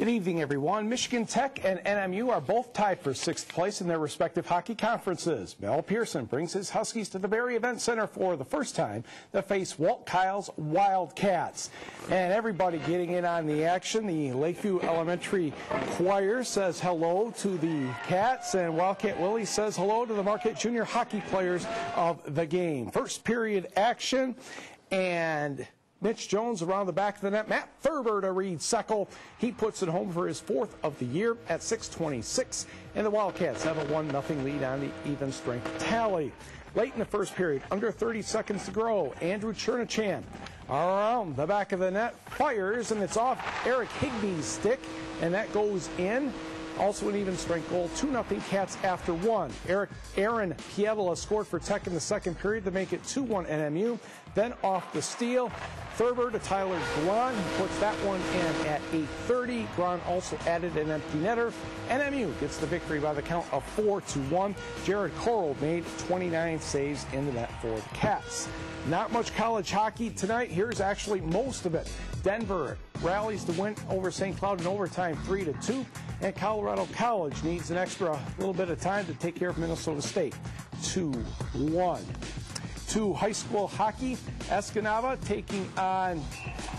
Good evening, everyone. Michigan Tech and NMU are both tied for 6th place in their respective hockey conferences. Mel Pearson brings his Huskies to the Barry Event Center for the first time to face Walt Kyle's Wildcats. And everybody getting in on the action. The Lakeview Elementary Choir says hello to the Cats, and Wildcat Willie says hello to the Marquette Junior hockey players of the game. First period action, and Mitch Jones around the back of the net. Matt Thurber to Reed Seckel. He puts it home for his 4th of the year at 6:26. And the Wildcats have a 1-0 lead on the even strength tally. Late in the first period, under 30 seconds to go, Andrew Chernachan around the back of the net, fires, and it's off Eric Higbie's stick, and that goes in. Also an even strength goal, 2-0 Cats after one. Aaron Pietola scored for Tech in the second period to make it 2-1 NMU. Then off the steal, Thurber to Tyler Grahn, who puts that one in at 8:30. Grahn also added an empty netter. NMU gets the victory by the count of 4-1. Jared Coral made 29 saves in the net for the Cats. Not much college hockey tonight. Here's actually most of it. Denver rallies to win over St. Cloud in overtime 3-2. And Colorado College needs an extra little bit of time to take care of Minnesota State 2-1. To high school hockey, Escanaba taking on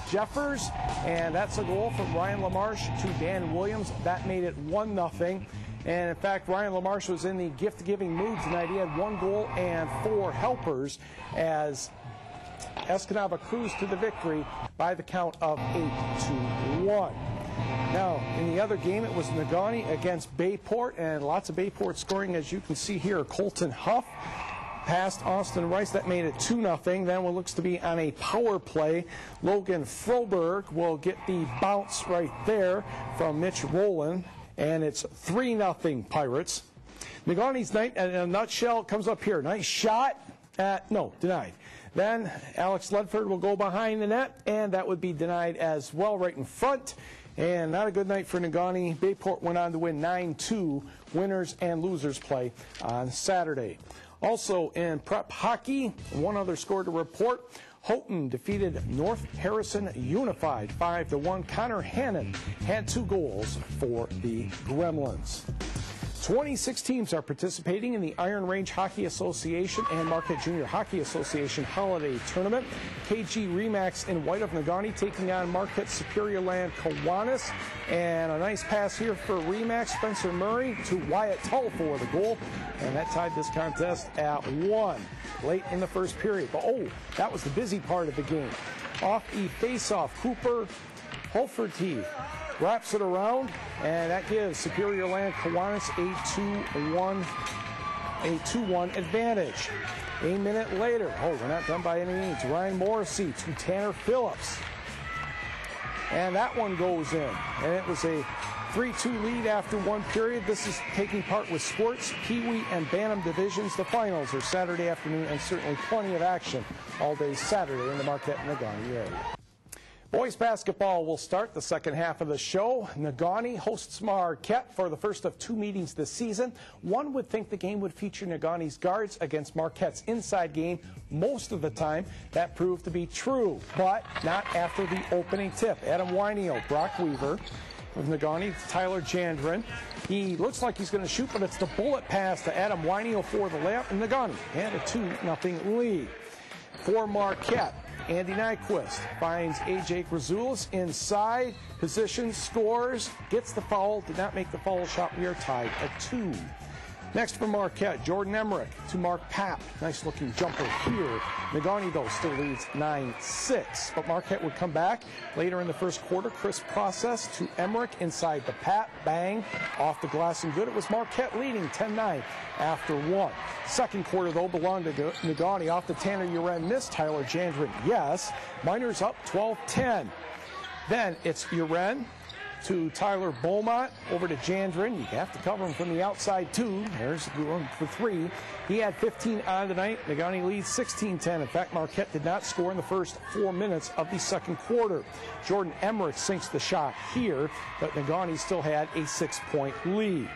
Jeffers, and that's a goal from Ryan LaMarche to Dan Williams. That made it 1-0. And in fact, Ryan LaMarche was in the gift-giving mood tonight. He had 1 goal and 4 helpers as Escanaba cruised to the victory by the count of 8-1. Now, in the other game, it was Negaunee against Bayport, and lots of Bayport scoring, as you can see here. Colton Huff past Austin Rice. That made it 2-0. Then what looks to be on a power play, Logan Froberg will get the bounce right there from Mitch Rowland, and it's 3-0 Pirates. Negaunee's night in a nutshell comes up here. Nice shot. No, denied. Then Alex Ledford will go behind the net, and that would be denied as well right in front. And not a good night for Negaunee. Bayport went on to win 9-2. Winners and losers play on Saturday. Also in prep hockey, one other score to report. Houghton defeated North Harrison Unified 5-1. Connor Hannon had 2 goals for the Gremlins. 26 teams are participating in the Iron Range Hockey Association and Marquette Junior Hockey Association Holiday Tournament. KG Remax in White of Negaunee taking on Marquette Superior Land Kiwanis. And a nice pass here for Remax. Spencer Murray to Wyatt Tull for the goal. And that tied this contest at 1 late in the first period. But that was the busy part of the game. Off the face-off, Cooper Holferty wraps it around, and that gives Superior Land Kiwanis a 2-1 advantage. A minute later, we're not done by any means. Ryan Morrissey to Tanner Phillips. And that one goes in. And it was a 3-2 lead after 1 period. This is taking part with Sports, Pee-wee, and Bantam divisions. The finals are Saturday afternoon, and certainly plenty of action all day Saturday in the Marquette and Negaunee area. Boys basketball will start the second half of the show. Negaunee hosts Marquette for the first of 2 meetings this season. One would think the game would feature Negaunee's guards against Marquette's inside game most of the time. That proved to be true, but not after the opening tip. Adam Wynio, Brock Weaver with Negaunee, Tyler Jandren. He looks like he's going to shoot, but it's the bullet pass to Adam Wynio for the layup, and Negaunee had a 2-0 lead. For Marquette, Andy Nyquist finds A.J. Grazoulis inside, position, scores, gets the foul, did not make the foul shot. We are tied at 2. Next for Marquette, Jordan Emmerich to Mark Papp. Nice looking jumper here. Negaunee, though, still leads 9-6. But Marquette would come back later in the first quarter. Crisp process to Emmerich inside the Papp. Bang, off the glass and good. It was Marquette leading 10-9 after 1. Second quarter, though, belonged to Negaunee. Off the Tanner Uren miss. Tyler Jandren, yes. Miners up 12-10. Then it's Uren to Tyler Beaumont, over to Jandren. You have to cover him from the outside, too. There's going for 3. He had 15 on tonight. Negaunee leads 16-10. In fact, Marquette did not score in the first 4 minutes of the second quarter. Jordan Emmerich sinks the shot here, but Negaunee still had a 6-point lead.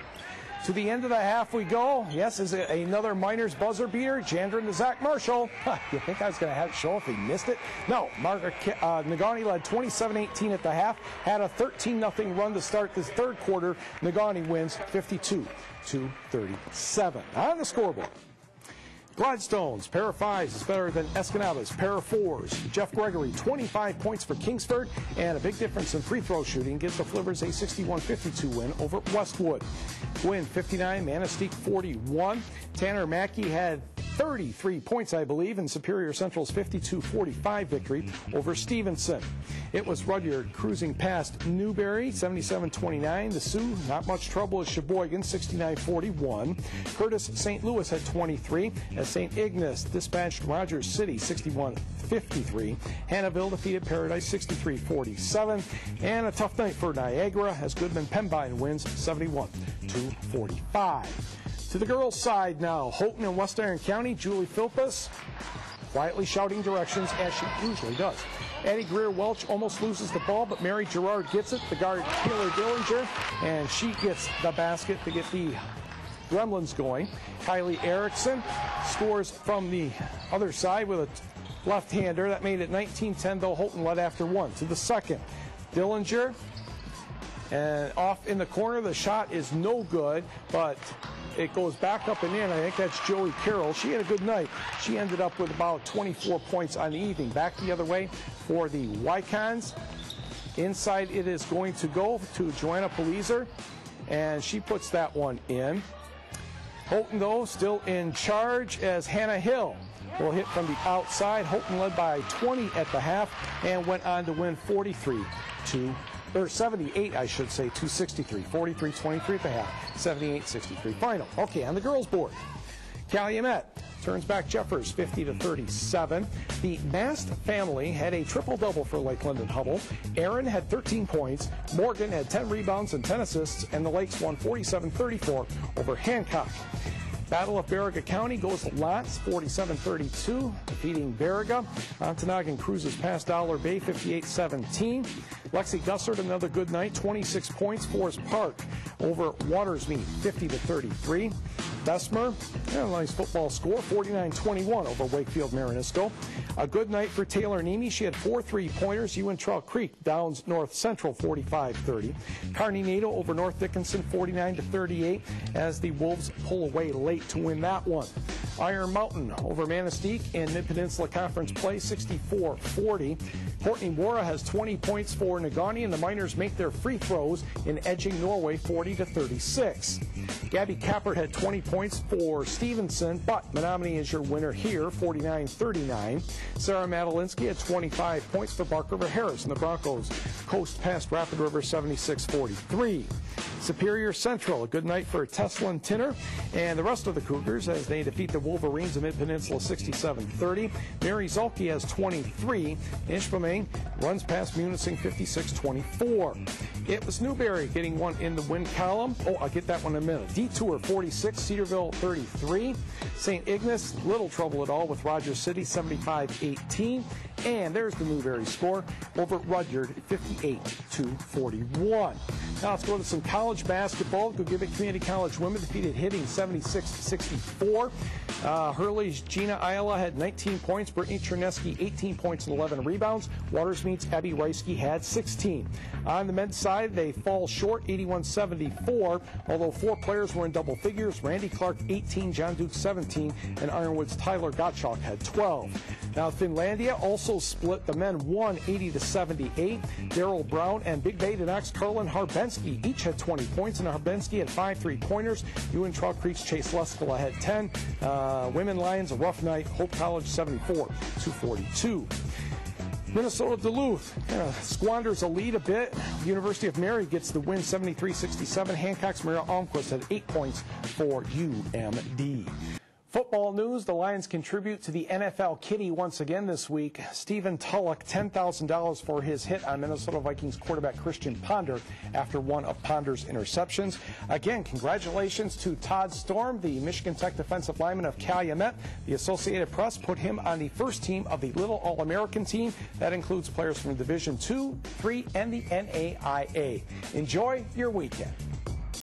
To the end of the half we go. Yes, is it another Miners buzzer beater? Jandron to Zach Marshall. You think I was going to have it show if he missed it? No. Negaunee led 27-18 at the half. Had a 13-0 run to start this third quarter. Negaunee wins 52-37. On the scoreboard. Gladstones, pair of fives is better than Escanaba's pair of fours. Jeff Gregory, 25 points for Kingsford, and a big difference in free throw shooting gives the Flippers a 61-52 win over Westwood. Win 59, Manistee 41. Tanner Mackey had 33 points, I believe, in Superior Central's 52-45 victory over Stevenson. It was Rudyard cruising past Newberry, 77-29. The Sioux, not much trouble with Sheboygan, 69-41. Curtis St. Louis had 23, as St. Ignace dispatched Rogers City, 61-53. Hannahville defeated Paradise, 63-47. And a tough night for Niagara, as Goodman Pembine wins 71-45. To the girls' side now, Houghton and West Iron County, Julie Philpus quietly shouting directions, as she usually does. Addie Greer-Welch almost loses the ball, but Mary Gerard gets it. The guard, Taylor Dillinger, and she gets the basket to get the Gremlins going. Kylie Erickson scores from the other side with a left-hander. That made it 19-10, though Houghton led after one. To the second, Dillinger, and off in the corner. The shot is no good, but it goes back up and in. I think that's Joey Carroll. She had a good night. She ended up with about 24 points on the evening. Back the other way for the Wycons. Inside it is going to go to Joanna Polizer, and she puts that one in. Houghton, though, still in charge as Hannah Hill will hit from the outside. Houghton led by 20 at the half and went on to win 78, I should say, 263. 43-23 at the half, 78-63 final. Okay, on the girls' board, Calumet turns back Jeffers 50-37. The Mast family had a triple-double for Lakeland and Hubble. Aaron had 13 points, Morgan had 10 rebounds and 10 assists, and the Lakes won 47-34 over Hancock. Battle of Baraga County goes to Lots, 47-32, defeating Baraga. Ontonagon cruises past Dollar Bay, 58-17. Lexi Gussert, another good night, 26 points. Forest Park over Watersmead, 50-33. Bessemer, a nice football score, 49-21 over Wakefield Marinisco. A good night for Taylor Nemi. She had 4 3-pointers. Uintral Creek downs North Central, 45-30. Kearney Nato over North Dickinson, 49-38, as the Wolves pull away late to win that one. Iron Mountain over Manistee in Mid-Peninsula Conference play, 64-40. Courtney Wara has 20 points for Negaunee, and the Miners make their free throws in edging Norway 40-36. Gabby Kappert had 20 points for Stevenson, but Menominee is your winner here, 49-39. Sarah Madalinsky had 25 points for Bark River Harris, and the Broncos coast past Rapid River 76-43. Superior Central, a good night for Tesla and Tinner, and the rest of the Cougars as they defeat the Wolverines of Mid-Peninsula 67-30. Mary Zolke has 23. Ishpeming runs past Munising 56-24. It was Newberry getting one in the win column. Oh, I'll get that one in a minute. Detour 46, Cedarville 33. St. Ignace, little trouble at all with Rogers City 75-18. And there's the Newberry score over Rudyard, 58-41. Now let's go to some college basketball. Gogibic Community College women defeated Hibbing 76-64. Hurley's Gina Ayala had 19 points. Brittany Chernesky 18 points and 11 rebounds. Watersmead's Abby Reisky had 16. On the men's side, they fall short, 81-74, although 4 players were in double figures. Randy Clark 18, John Duke 17, and Ironwood's Tyler Gottschalk had 12. Now Finlandia also split. The men won 80-78. Daryl Brown and Big Bay Knox Carlin Harbensky each had 20 points, and Harbensky had 5 3-pointers. Uintral Creek's Chase Leskala had 10. Women Lions, a rough night. Hope College 74-42. Minnesota Duluth squanders a lead a bit. University of Mary gets the win 73-67. Hancock's Maria Almquist had 8 points for UMD. Football news, the Lions contribute to the NFL kitty once again this week. Stephen Tulloch, $10,000 for his hit on Minnesota Vikings quarterback Christian Ponder after one of Ponder's interceptions. Again, congratulations to Todd Storm, the Michigan Tech defensive lineman of Calumet. The Associated Press put him on the first team of the Little All-American team. That includes players from Division II, III, and the NAIA. Enjoy your weekend.